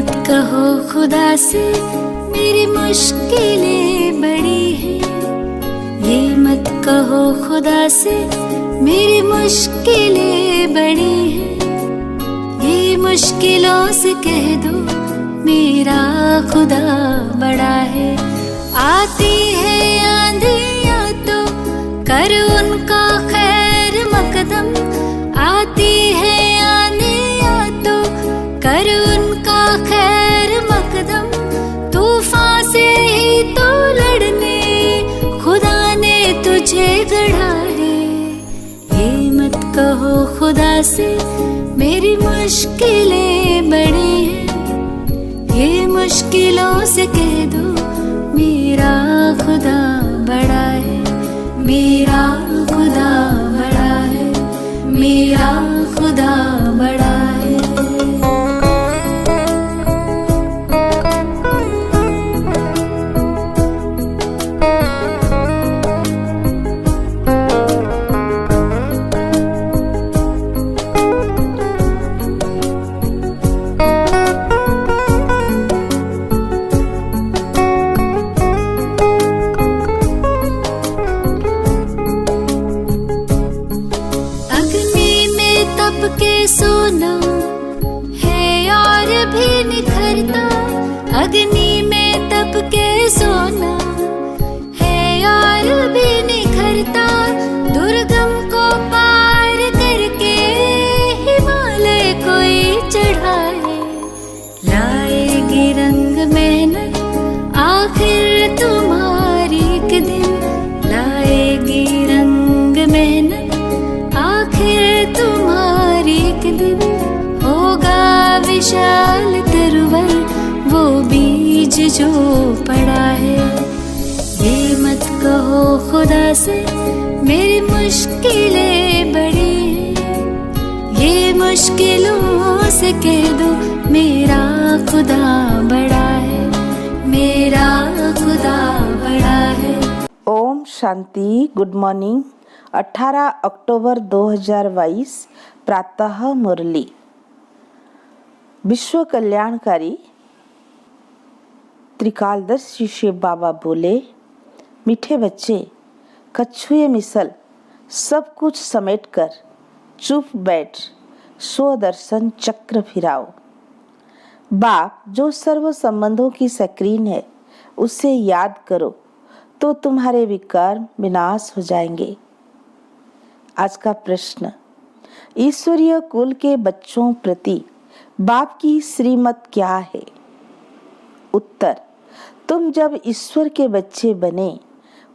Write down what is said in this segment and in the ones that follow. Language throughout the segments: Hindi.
मत कहो खुदा से मेरी मुश्किलें बड़ी हैं। ये मत कहो खुदा से मेरी मुश्किलें बड़ी हैं। ये मुश्किलों से कह दो मेरा खुदा बड़ा है। आती है आंधियाँ तो कर उनका खैर मकदम। आती है आंधियाँ तो कर उनका खैर मकदम। तूफान से ही तो लड़ने खुदा ने तुझे गढ़ा है। ये मत कहो खुदा से मेरी मुश्किलें बड़ी हैं। ये मुश्किलों से कह दो मेरा खुदा बड़ा है। मेरा खुदा बड़ा है। मेरा खुदा बड़ा है। सोना है और भी निखरता। अग्नि में तप के सोना है और भी निखरता। दुर्गम को पार करके हिमालय कोई चढ़ाए। लाएगी रंग मेहनत आखिर तुम्हारी एक दिन। लाएगी रंग मेहनत आखिर तुम्हारी एक दिन। होगा विशाल तरवर वो बीज जो पड़ा है। ये मत कहो खुदा से मेरी मुश्किलें बड़ी हैं। ये मुश्किलों से कह दो मेरा खुदा बड़ा है। मेरा खुदा बड़ा है। ओम शांति। Good morning. 18 अक्टूबर 2022 प्रातः मुरली। विश्व कल्याणकारी त्रिकालदर्शी शिव बाबा बोले, मीठे बच्चे, कछुए मिसल सब कुछ समेटकर चुप बैठ स्वदर्शन चक्र फिराओ। बाप जो सर्व संबंधों की सक्रीन है उसे याद करो तो तुम्हारे विकार विनाश हो जाएंगे। आज का प्रश्न, ईश्वरीय कुल के बच्चों प्रति बाप की श्रीमत क्या है? उत्तर, तुम जब ईश्वर के बच्चे बने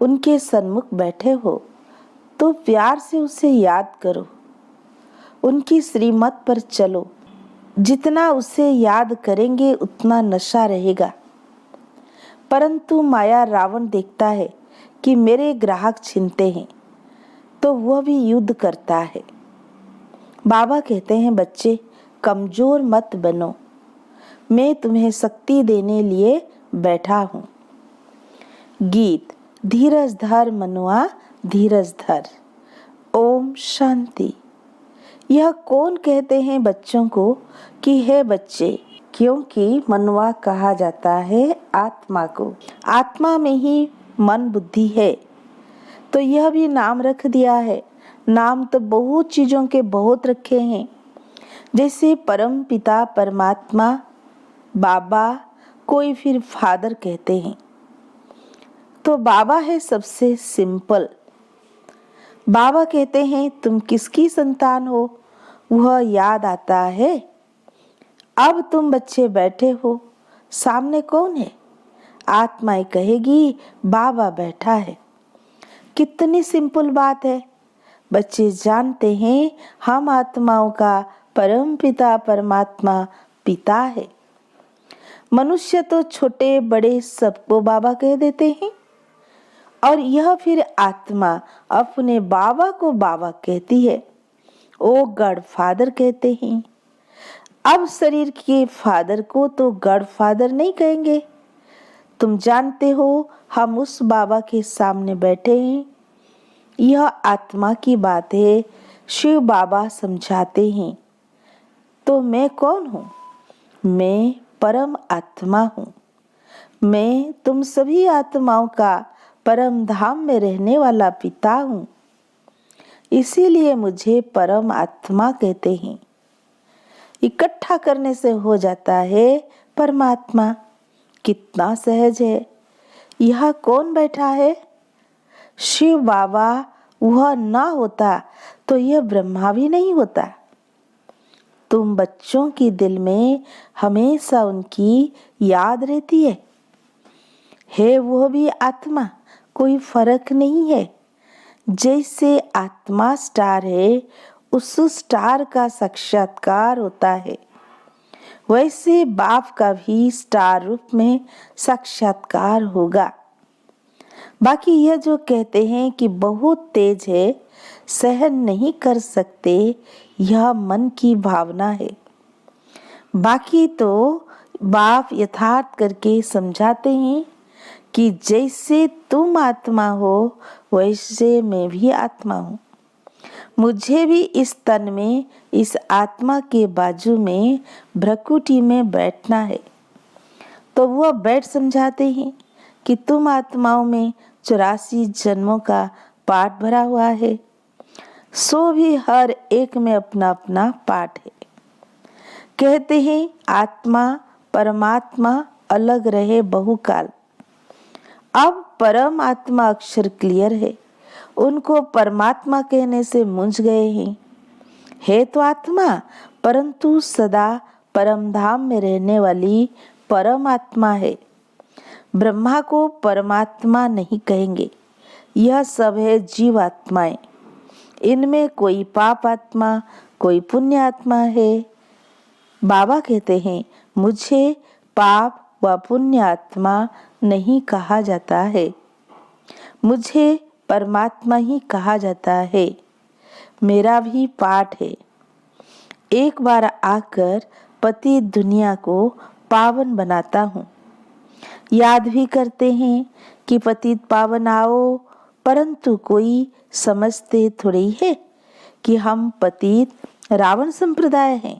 उनके सन्मुख बैठे हो तो प्यार से उसे याद करो, उनकी श्रीमत पर चलो। जितना उसे याद करेंगे उतना नशा रहेगा। परंतु माया रावण देखता है कि मेरे ग्राहक छिनते हैं तो वह भी युद्ध करता है। बाबा कहते हैं, बच्चे कमजोर मत बनो, मैं तुम्हें शक्ति देने लिए बैठा हूँ। गीत, धीरज धर मनुआ धीरज धर। ओम शांति। यह कौन कहते हैं बच्चों को कि हे बच्चे? क्योंकि मनुआ कहा जाता है आत्मा को। आत्मा में ही मन बुद्धि है तो यह भी नाम रख दिया है। नाम तो बहुत चीजों के बहुत रखे हैं, जैसे परम पिता परमात्मा, बाबा, कोई फिर फादर कहते हैं। तो बाबा है सबसे सिंपल। बाबा कहते हैं तुम किसकी संतान हो वह याद आता है। अब तुम बच्चे बैठे हो, सामने कौन है? आत्माएं कहेगी बाबा बैठा है। कितनी सिंपल बात है। बच्चे जानते हैं हम आत्माओं का परम पिता परमात्मा पिता है। मनुष्य तो छोटे बड़े सबको बाबा कह देते हैं और यह फिर आत्मा अपने बाबा को बाबा कहती है। ओ गॉड फादर कहते हैं। अब शरीर के फादर को तो गॉड फादर नहीं कहेंगे। तुम जानते हो हम उस बाबा के सामने बैठे हैं। यह आत्मा की बात है, शिव बाबा समझाते हैं। तो मैं कौन हूँ? मैं परम आत्मा हूँ। मैं तुम सभी आत्माओं का परम धाम में रहने वाला पिता हूँ। इसीलिए मुझे परम आत्मा कहते हैं। इकट्ठा करने से हो जाता है परमात्मा। कितना सहज है। यह कौन बैठा है? शिव बाबा। वह ना होता तो यह ब्रह्मा भी नहीं होता। तुम बच्चों के दिल में हमेशा उनकी याद रहती है वो भी आत्मा, कोई फर्क नहीं है। जैसे आत्मा स्टार है, उस स्टार का साक्षात्कार होता है, वैसे बाप का भी स्टार रूप में साक्षात्कार होगा। बाकी यह जो कहते हैं कि बहुत तेज है, सहन नहीं कर सकते, यह मन की भावना है। बाकी तो बाप यथार्थ करके समझाते हैं कि जैसे तुम आत्मा हो वैसे मैं भी आत्मा हूँ। मुझे भी इस तन में, इस आत्मा के बाजू में भ्रकुटी में बैठना है। तो वह बैठ समझाते हैं कि तुम आत्माओं में 84 जन्मों का पाठ भरा हुआ है, सो भी हर एक में अपना अपना पाठ है। कहते हैं आत्मा परमात्मा अलग रहे बहुकाल। अब परमात्मा अक्षर क्लियर है, उनको परमात्मा कहने से मूंझ गए हैं। है तो आत्मा, परंतु सदा परम धाम में रहने वाली परमात्मा है। ब्रह्मा को परमात्मा नहीं कहेंगे। यह सब है जीव आत्माएं। इनमें कोई पाप आत्मा, कोई पुण्य आत्मा है। बाबा कहते हैं मुझे पाप व पुण्य आत्मा नहीं कहा जाता है, मुझे परमात्मा ही कहा जाता है। मेरा भी पाठ है, एक बार आकर पति दुनिया को पावन बनाता हूँ। याद भी करते हैं कि पतित पावन आओ, परंतु कोई समझते थोड़ी है कि हम पतित रावण संप्रदाय हैं।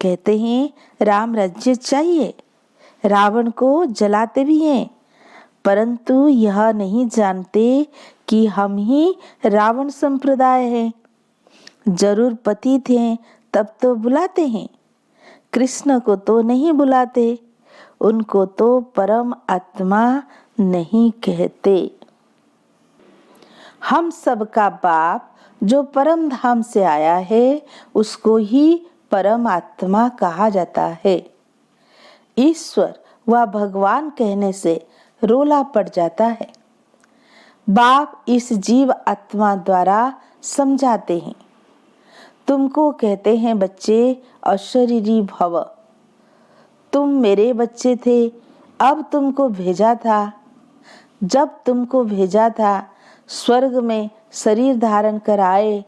कहते हैं राम राज्य चाहिए, रावण को जलाते भी हैं, परंतु यह नहीं जानते कि हम ही रावण संप्रदाय हैं। जरूर पतित हैं तब तो बुलाते हैं, कृष्ण को तो नहीं बुलाते, उनको तो परम आत्मा नहीं कहते। हम सबका बाप जो परम धाम से आया है, उसको ही परम आत्मा कहा जाता है। ईश्वर व भगवान कहने से रोला पड़ जाता है। बाप इस जीव आत्मा द्वारा समझाते हैं। तुमको कहते हैं बच्चे अशरीरी भव। तुम मेरे बच्चे थे, अब तुमको भेजा था। जब तुमको भेजा था स्वर्ग में शरीर धारण कर आए,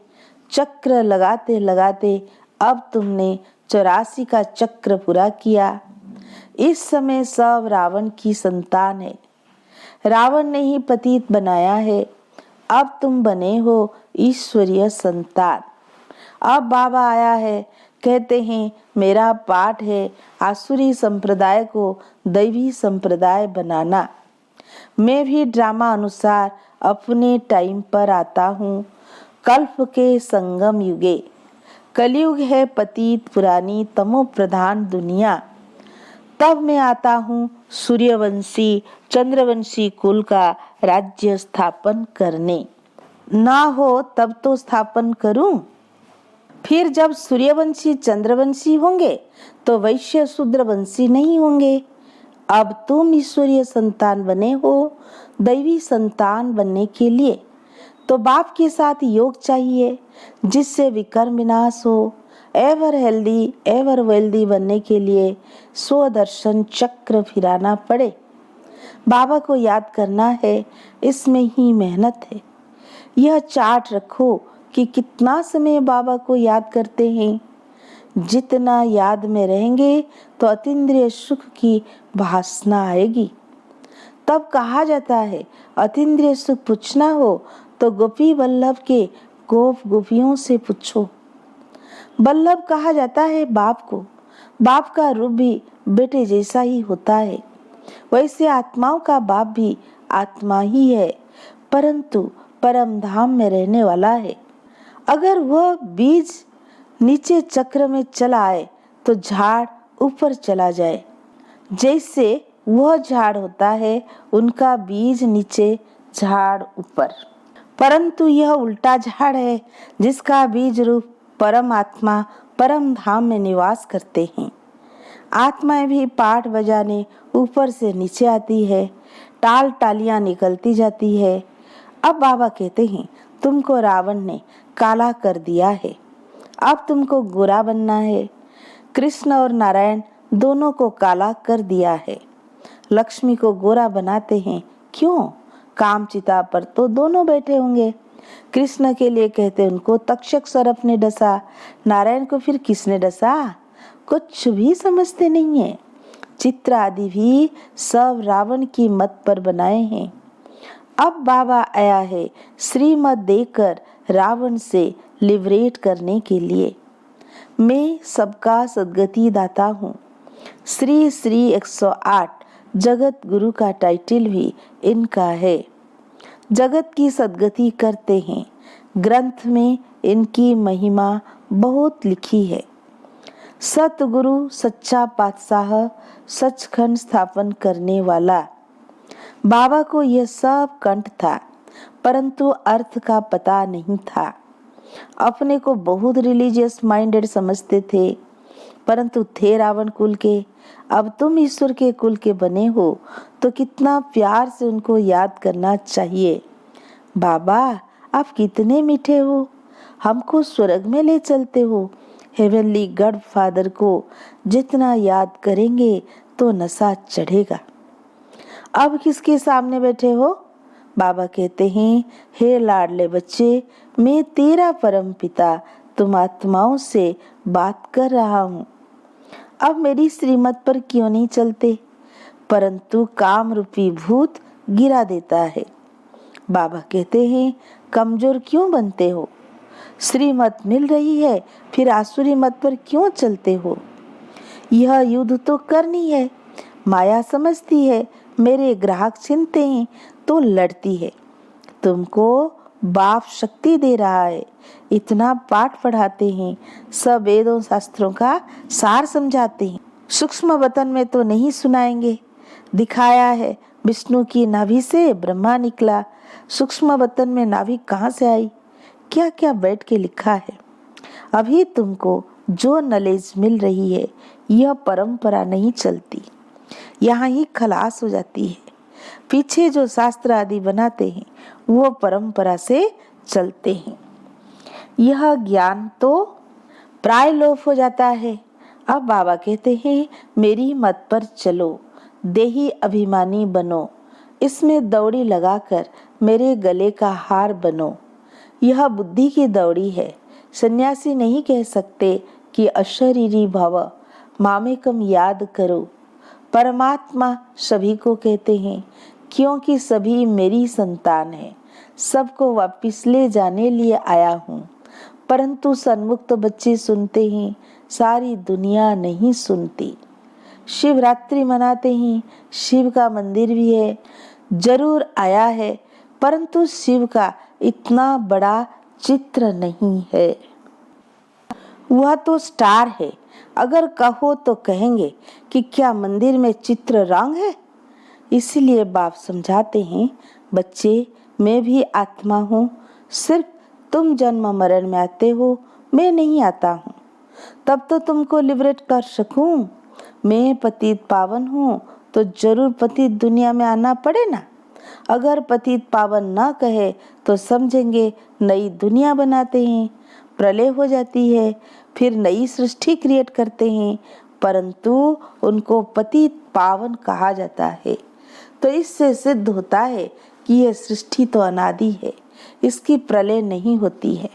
चक्र लगाते लगाते अब तुमने 84 का चक्र पूरा किया। इस समय सब रावण की संतान है। रावण ने ही पतित बनाया है, अब तुम बने हो ईश्वरीय संतान। अब बाबा आया है, कहते हैं मेरा पाठ है आसुरी संप्रदाय को दैवी संप्रदाय बनाना। मैं भी ड्रामा अनुसार अपने टाइम पर आता हूँ। कल्प के संगम युगे, कलयुग है पतित पुरानी तमो प्रधान दुनिया, तब मैं आता हूँ सूर्यवंशी चंद्रवंशी कुल का राज्य स्थापन करने। ना हो तब तो स्थापन करूं। फिर जब सूर्यवंशी चंद्रवंशी होंगे तो वैश्य शूद्रवंशी नहीं होंगे। अब तुम ईश्वरीय संतान बने हो, दैवी संतान बनने के लिए तो बाप के साथ योग चाहिए, जिससे विकर्म विनाश हो। एवर हेल्दी एवर वेल्दी बनने के लिए स्वदर्शन चक्र फिराना पड़े। बाबा को याद करना है, इसमें ही मेहनत है। यह चार्ट रखो कि कितना समय बाबा को याद करते हैं। जितना याद में रहेंगे तो अतीन्द्रिय सुख की भासना आएगी। तब कहा जाता है अतीन्द्रिय सुख पूछना हो तो गोपी वल्लभ के गोप गोपियों से पूछो। वल्लभ कहा जाता है बाप को। बाप का रूप भी बेटे जैसा ही होता है, वैसे आत्माओं का बाप भी आत्मा ही है, परंतु परम धाम में रहने वाला है। अगर वह बीज नीचे चक्र में चला आए तो झाड़ ऊपर चला जाए। जैसे वह झाड़ होता है, उनका बीज नीचे झाड़ ऊपर, परंतु यह उल्टा झाड़ है जिसका बीज रूप परम आत्मा परम धाम में निवास करते हैं। आत्माएं भी पाठ बजाने ऊपर से नीचे आती है, टाल टालियां निकलती जाती है। अब बाबा कहते हैं, तुमको रावण ने काला कर दिया है, अब तुमको गोरा बनना है। कृष्ण और नारायण दोनों को काला कर दिया है। लक्ष्मी को गोरा बनाते हैं, क्यों? काम चिता पर तो दोनों बैठे होंगे। कृष्ण के लिए कहते उनको तक्षक सर्प ने डसा, नारायण को फिर किसने डसा? कुछ भी समझते नहीं है। चित्र आदि भी सब रावण की मत पर बनाए हैं। अब बाबा आया है श्रीमत देकर रावण से लिबरेट करने के लिए। मैं सबका सद्गति दाता हूँ। श्री श्री 108 जगत गुरु का टाइटल भी इनका है। जगत की सद्गति करते हैं। ग्रंथ में इनकी महिमा बहुत लिखी है। सतगुरु सच्चा पातशाह सचखंड स्थापन करने वाला। बाबा को यह सब कंठ था, परंतु अर्थ का पता नहीं था। अपने को बहुत रिलीजियस माइंडेड समझते थे, परंतु थे रावण कुल के। अब तुम ईश्वर के कुल के बने हो तो कितना प्यार से उनको याद करना चाहिए। बाबा आप कितने मीठे हो, हमको स्वर्ग में ले चलते हो। हेवनली गॉड फादर को जितना याद करेंगे तो नशा चढ़ेगा। अब किसके सामने बैठे हो? बाबा कहते हैं, हे लाडले बच्चे, मैं तेरा परम पिता तुम आत्माओं से बात कर रहा हूँ। अब मेरी श्रीमत पर क्यों नहीं चलते? परंतु काम रूपी भूत गिरा देता है। बाबा कहते हैं, कमजोर क्यों बनते हो? श्रीमत मिल रही है, फिर आसुरी मत पर क्यों चलते हो? यह युद्ध तो करनी है। माया समझती है मेरे ग्राहक चिनते हैं तो लड़ती है। तुमको बाप शक्ति दे रहा है, इतना पाठ पढ़ाते हैं, सब वेदों शास्त्रों का सार समझाते हैं। सूक्ष्म वतन में तो नहीं सुनाएंगे। दिखाया है विष्णु की नाभि से ब्रह्मा निकला। सूक्ष्म वतन में नाभि कहाँ से आई? क्या क्या बैठ के लिखा है। अभी तुमको जो नॉलेज मिल रही है, यह परंपरा नहीं चलती, यहाँ ही खलास हो जाती है। पीछे जो शास्त्र आदि बनाते हैं वो परंपरा से चलते हैं। यह ज्ञान तो प्राय लोप हो जाता है। अब बाबा कहते हैं, मेरी मत पर चलो, देही अभिमानी बनो, इसमें दौड़ी लगाकर मेरे गले का हार बनो। यह बुद्धि की दौड़ी है। सन्यासी नहीं कह सकते कि अशरीरी भव, मामेकम याद करो। परमात्मा सभी को कहते हैं, क्योंकि सभी मेरी संतान है। सबको वापिस ले जाने लिए आया हूँ। परंतु सन्मुक्त तो बच्चे सुनते हैं, सारी दुनिया नहीं सुनती। शिवरात्रि मनाते हैं, शिव का मंदिर भी है, जरूर आया है, परंतु शिव का इतना बड़ा चित्र नहीं है। वह तो स्टार है। अगर कहो तो कहेंगे कि क्या मंदिर में चित्र रंग है? इसलिए बाप समझाते हैं, बच्चे मैं भी आत्मा हूँ, सिर्फ तुम जन्म मरण में आते हो, मैं नहीं आता हूँ। तब तो तुमको लिबरेट कर सकूं। मैं पतित पावन हूँ तो जरूर पतित दुनिया में आना पड़े ना। अगर पतित पावन ना कहे तो समझेंगे नई दुनिया बनाते हैं, प्रलय हो जाती है, फिर नई सृष्टि क्रिएट करते हैं, परंतु उनको पतित पावन कहा जाता है। तो इससे सिद्ध होता है कि यह सृष्टि तो अनादि है, इसकी प्रलय नहीं होती है,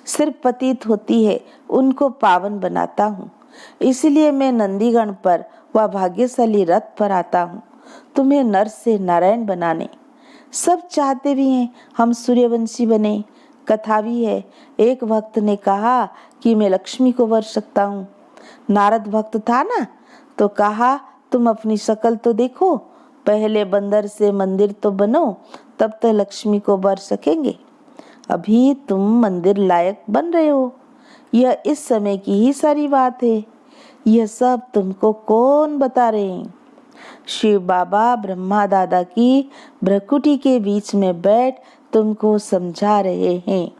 सिर्फ पतित होती है, उनको पावन बनाता हूँ। इसलिए मैं नंदीगण पर व भाग्यशाली रथ पर आता हूँ, तुम्हें नर से नारायण बनाने। सब चाहते भी हैं हम सूर्यवंशी बने। कथा भी है, एक भक्त ने कहा कि मैं लक्ष्मी को वर सकता हूँ। नारद भक्त था ना, तो कहा तुम अपनी शक्ल तो देखो, पहले बंदर से मंदिर तो बनो, तब तो लक्ष्मी को बर सकेंगे। अभी तुम मंदिर लायक बन रहे हो। यह इस समय की ही सारी बात है। यह सब तुमको कौन बता रहे हैं? शिव बाबा ब्रह्मा दादा की भ्रकुटी के बीच में बैठ तुमको समझा रहे हैं।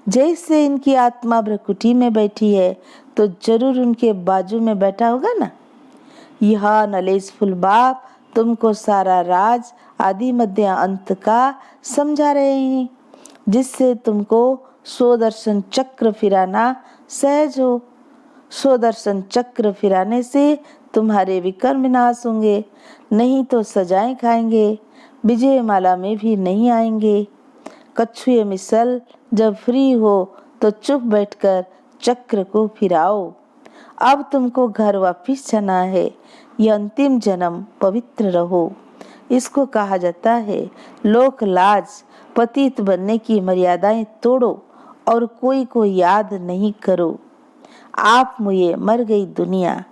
जैसे इनकी आत्मा भ्रकुटी में बैठी है, तो जरूर उनके बाजू में बैठा होगा ना। यह नॉलेजफुल बाप तुमको सारा राज आदि मध्य अंत का समझा रहे हैं, जिससे तुमको स्वदर्शन चक्र फिराना सहज हो। स्वदर्शन चक्र फिराने से तुम्हारे विकर्म विनाश होंगे, नहीं तो सजाएं खाएंगे, विजय माला में भी नहीं आएंगे। कछुए मिसल जब फ्री हो तो चुप बैठकर चक्र को फिराओ। अब तुमको घर वापिस जाना है। यह अंतिम जन्म पवित्र रहो। इसको कहा जाता है लोक लाज। पतित बनने की मर्यादाएं तोड़ो और कोई को याद नहीं करो। आप मुझे मर गई दुनिया,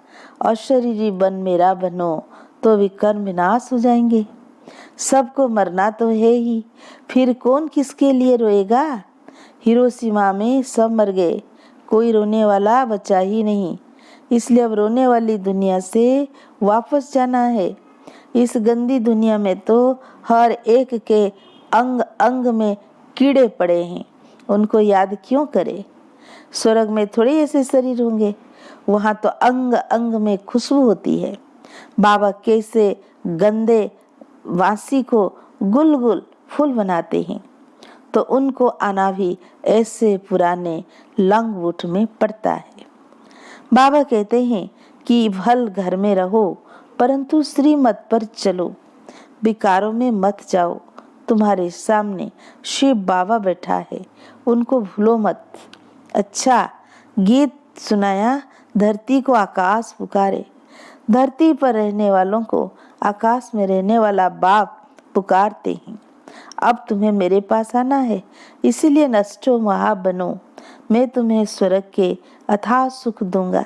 अशरीरी बन मेरा बनो, तो विकर्म विनाश हो जाएंगे। सबको मरना तो है ही, फिर कौन किसके लिए रोएगा? हिरोशिमा में सब मर गए, कोई रोने वाला बचा ही नहीं। इसलिए अब रोने वाली दुनिया से वापस जाना है। इस गंदी दुनिया में तो हर एक के अंग अंग में कीड़े पड़े हैं, उनको याद क्यों करे? स्वर्ग में थोड़े ऐसे शरीर होंगे, वहां तो अंग अंग में खुशबू होती है। बाबा कैसे गंदे वासी को गुलगुल फूल बनाते हैं, तो उनको आना भी ऐसे पुराने लंगवुट में पड़ता है। बाबा कहते हैं कि भल घर में रहो, परंतु श्रीमत पर चलो, विकारों में मत जाओ। तुम्हारे सामने शिव बाबा बैठा है, उनको भूलो मत। अच्छा, गीत सुनाया, धरती को आकाश पुकारे। धरती पर रहने वालों को आकाश में रहने वाला बाप पुकारते हैं। अब तुम्हें मेरे पास आना है, इसीलिए नष्टो महा बनो। मैं तुम्हें स्वर्ग के अथाह सुख दूंगा।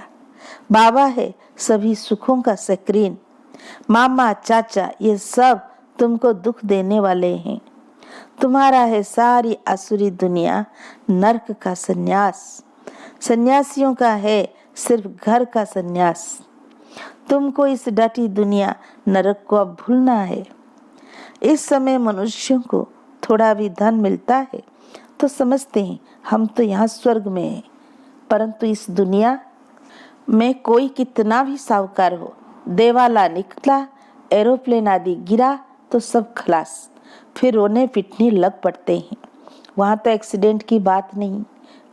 बाबा है सभी सुखों का सक्रीन। मामा चाचा ये सब तुमको दुख देने वाले हैं। तुम्हारा है सारी आसुरी दुनिया नरक का सन्यास। सन्यासियों का है सिर्फ घर का सन्यास। तुमको इस डटी दुनिया नरक को अब भूलना है। इस समय मनुष्यों को थोड़ा भी धन मिलता है तो समझते हैं हम तो यहाँ स्वर्ग में हैं, परंतु इस दुनिया में कोई कितना भी साहूकार हो, देवाला निकला, एरोप्लेन आदि गिरा तो सब खलास, फिर रोने पिटने लग पड़ते हैं। वहाँ तो एक्सीडेंट की बात नहीं,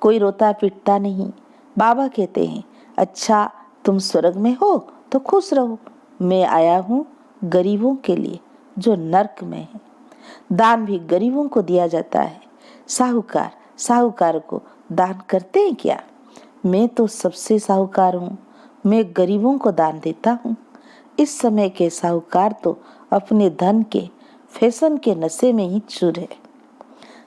कोई रोता पिटता नहीं। बाबा कहते हैं अच्छा तुम स्वर्ग में हो तो खुश रहो, मैं आया हूँ गरीबों के लिए जो नर्क में है। दान भी गरीबों को दिया जाता है। साहूकार को दान करते हैं क्या? मैं तो सबसे साहूकार हूँ, मैं गरीबों को दान देता हूँ। इस समय के साहूकार तो अपने धन के फैशन के नशे में ही चूर है।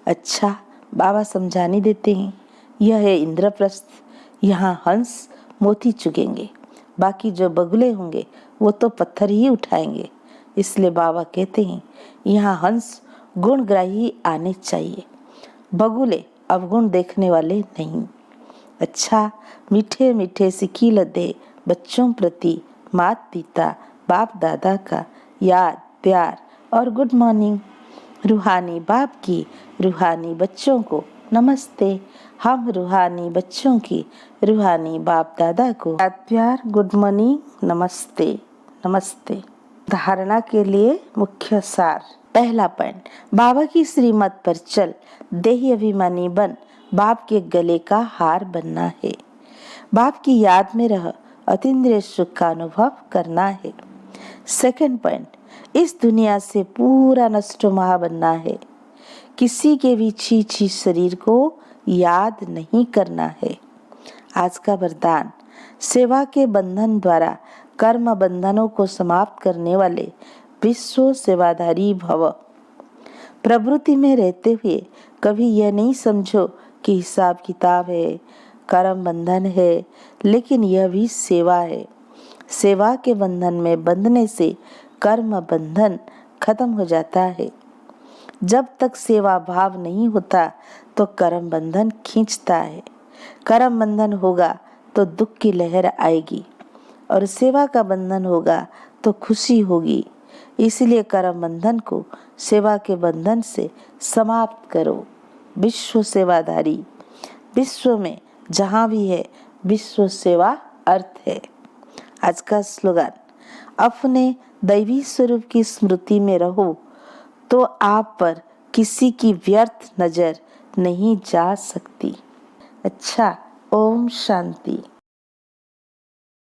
अच्छा, बाबा समझाने देते हैं, यह है इंद्रप्रस्थ, यहाँ हंस मोती चुगेंगे, बाकी जो बगुले होंगे वो तो पत्थर ही उठाएंगे। इसलिए बाबा कहते हैं यहाँ हंस गुणग्राही आने चाहिए, बगुले अवगुण देखने वाले नहीं। अच्छा, मीठे मीठे सिकील दे बच्चों प्रति माता पिता बाप दादा का याद प्यार और गुड मॉर्निंग। रूहानी बाप की रूहानी बच्चों को नमस्ते। हम रूहानी बच्चों की रूहानी बाप दादा को याद प्यार गुड मॉर्निंग नमस्ते नमस्ते। धारणा के लिए मुख्य सार। पहला पॉइंट, बाबा की श्रीमत पर चल, देही अभिमानी बन, बाप के गले का हार बनना है। बाप की याद में रह, अतीन्द्रिय सुख का अनुभव करना है। सेकंड पॉइंट, इस दुनिया से पूरा नष्ट महा बनना है। किसी के भी छी शरीर को याद नहीं करना है। आज का वरदान, सेवा के बंधन द्वारा कर्म बंधनों को समाप्त करने वाले विश्व सेवाधारी भव। प्रवृत्ति में रहते हुए कभी यह नहीं समझो कि हिसाब किताब है, कर्म बंधन है, लेकिन यह भी सेवा है। सेवा के बंधन में बंधने से कर्म बंधन खत्म हो जाता है। जब तक सेवा भाव नहीं होता तो कर्म बंधन खींचता है। कर्म बंधन होगा तो दुख की लहर आएगी और सेवा का बंधन होगा तो खुशी होगी। इसलिए कर्म बंधन को सेवा के बंधन से समाप्त करो। विश्व सेवाधारी, विश्व में जहाँ भी है विश्व सेवा अर्थ है। आज का स्लोगन, अपने दैवी स्वरूप की स्मृति में रहो तो आप पर किसी की व्यर्थ नजर नहीं जा सकती। अच्छा, ओम शांति।